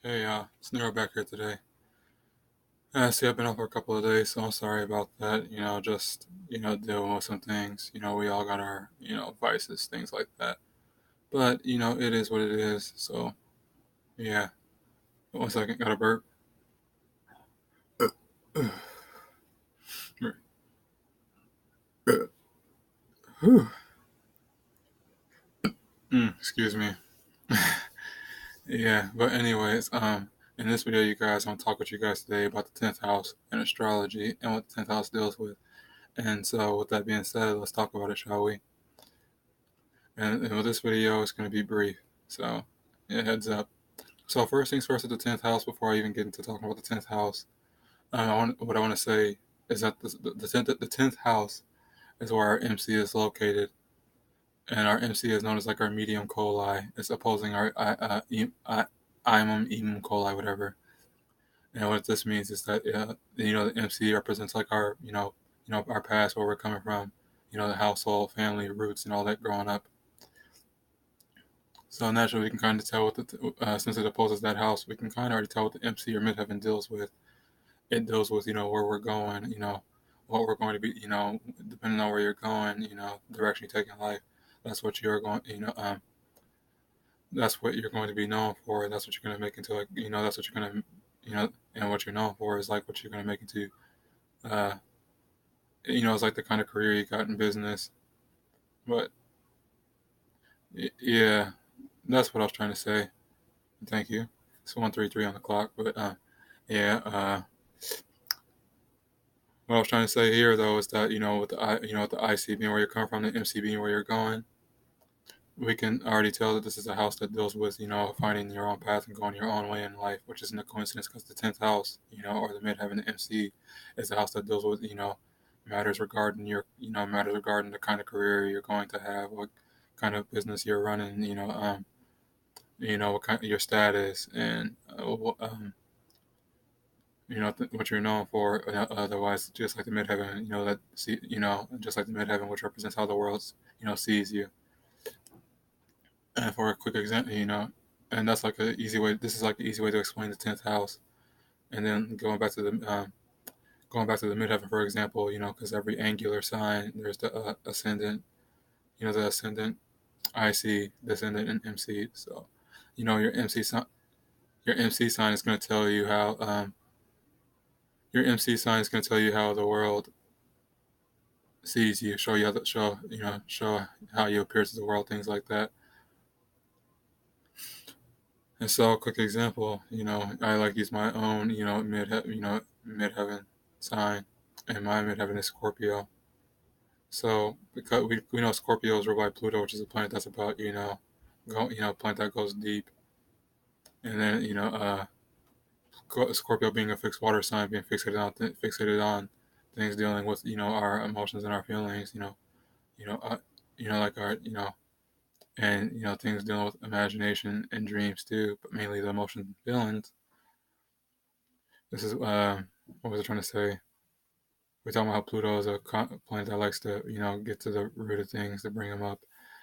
Hey, it's Nero back here today. See, I've been off for a couple of days, so I'm sorry about that. Just, dealing with some things. We all got our, vices, things like that. But, it is what it is. So, yeah. 1 second, got a burp. Excuse me. Yeah, but anyways, in this video, you guys, I want to talk with you guys today about the 10th house and astrology and what the 10th house deals with. And so, with that being said, let's talk about it, shall we? And with this video, it's going to be brief. So, yeah, heads up. So first things first, at the 10th house. Before I even get into talking about the 10th house, what I want to say is that the 10th house is where our MC is located, and our MC is known as like our medium coli. It's opposing our imum emum coli, whatever. And what this means is that the MC represents like our our past, where we're coming from, the household, family, roots, and all that growing up. So naturally, we can kind of tell since it opposes that house, we can kind of already tell what the MC or midheaven deals with. It deals with where we're going, what we're going to be, depending on where you're going, direction you take in life. That's what you're going, that's what you're going to be known for. That's what you're going to make into, like, that's what you're going to, and what you're known for is like what you're going to make into, uh, it's like the kind of career you got in business. But yeah, that's what I was trying to say. Thank you. It's 1:33 on the clock, but yeah. What I was trying to say here, though, is that with the IC being where you're coming from, the MC being where you're going, we can already tell that this is a house that deals with finding your own path and going your own way in life, which isn't a coincidence because the 10th house, or the midheaven, the MC, is a house that deals with matters regarding matters regarding the kind of career you're going to have, what kind of business you're running, what kind of your status, and what you're known for. Otherwise, just like the midheaven, just like the midheaven, which represents how the world, sees you. And for a quick example, and that's like an easy way. This is like the easy way to explain the 10th house. And then going back to the midheaven, for example, because every angular sign, there's the ascendant, the ascendant, IC, descendant, and MC. So, your MC sign is going to tell you how your MC sign is going to tell you how the world sees you, show you how show how you appear to the world, things like that. And so, a quick example, I like use my own, midheaven sign, and my midheaven is Scorpio. So because we know Scorpio is ruled by Pluto, which is a planet that's about planet that goes deep, and then Scorpio being a fixed water sign, being fixated on things dealing with our emotions and our feelings, you know, uh, like our and things dealing with imagination and dreams too, but mainly the emotions and feelings. This is what was I trying to say? We're talking about how Pluto is a planet that likes to get to the root of things, to bring them up,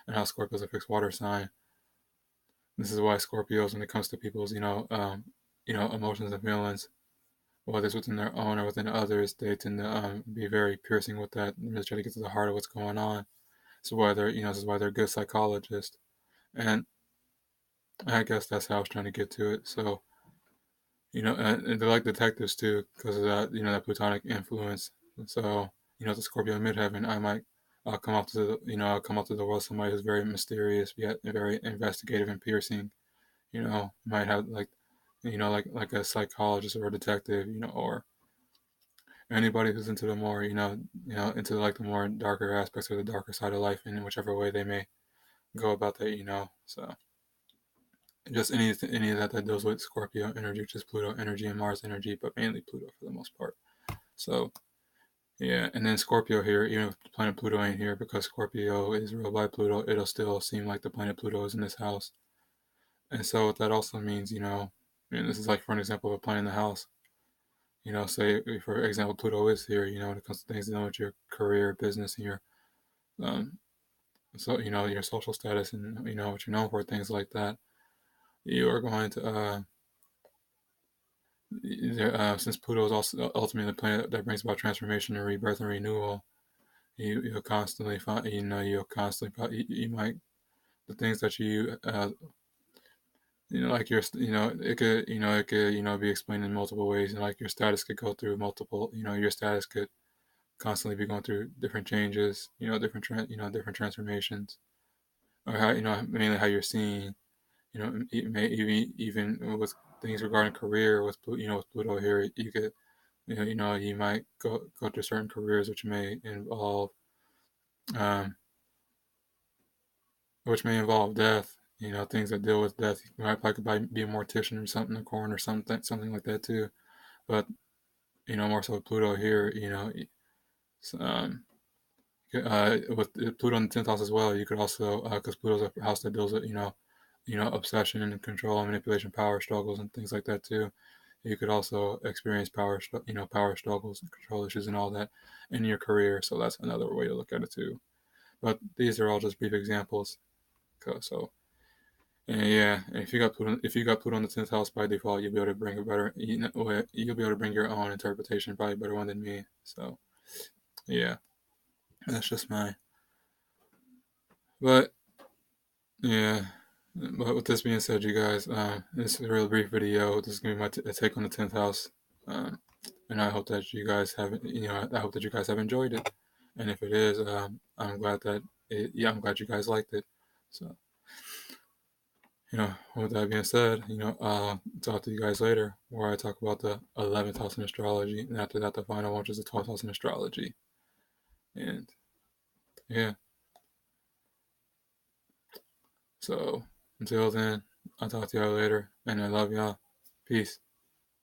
and how Scorpio is a fixed water sign. This is why Scorpios, when it comes to people's emotions and feelings, whether it's within their own or within others, they tend to be very piercing with that and really try to get to the heart of what's going on. So why they're this is why they're good psychologists, and I guess that's how I was trying to get to it. So and they're like detectives too, because of that, that Plutonic influence. So, the Scorpio in midheaven, I might I'll come up to the world somebody who's very mysterious, yet very investigative and piercing. Might have like, like a psychologist or a detective, or anybody who's into the more, into like the more darker aspects or the darker side of life in whichever way they may go about that, So just any of that deals with Scorpio energy, which is Pluto energy and Mars energy, but mainly Pluto for the most part. So yeah, and then Scorpio here, even if the planet Pluto ain't here, because Scorpio is ruled by Pluto, it'll still seem like the planet Pluto is in this house. And so what that also means, and this is like for an example of a planet in the house. Say for example Pluto is here, when it comes to things dealing with your career, business, and your um, so your social status and what you're known for, things like that. You are going to since Pluto is also ultimately the planet that brings about transformation and rebirth and renewal, you'll constantly find, you'll constantly, you might, the things that like it could, be explained in multiple ways, and like your status could go through multiple, your status could constantly be going through different changes, different transformations, or how, mainly how you're seeing, it may even with things regarding career with, with Pluto here, you could, you might go through certain careers um, which may involve death. Things that deal with death. You might like be a mortician or something, a coroner, or something like that too. But more so with Pluto here, um, with Pluto in the 10th house as well, you could also, because Pluto's a house that deals with, obsession and control, manipulation, power struggles, and things like that too. You could also experience power struggles and control issues and all that in your career. So that's another way to look at it too. But these are all just brief examples. So, and yeah, if you got Pluto in the 10th house by default, you'll be able to bring a better, you'll be able to bring your own interpretation, probably a better one than me. So yeah, that's just mine. But yeah, but with this being said, you guys, this is a real brief video. This is gonna be my take on the 10th house, um, and I hope that you guys have, I hope that you guys have enjoyed it. And if it is, I'm glad that I'm glad you guys liked it. So, with that being said, I'll talk to you guys later, where I talk about the 11th house in astrology, and after that, the final one, which is the 12th house in astrology. And yeah, so until then, I'll talk to y'all later, and I love y'all. Peace.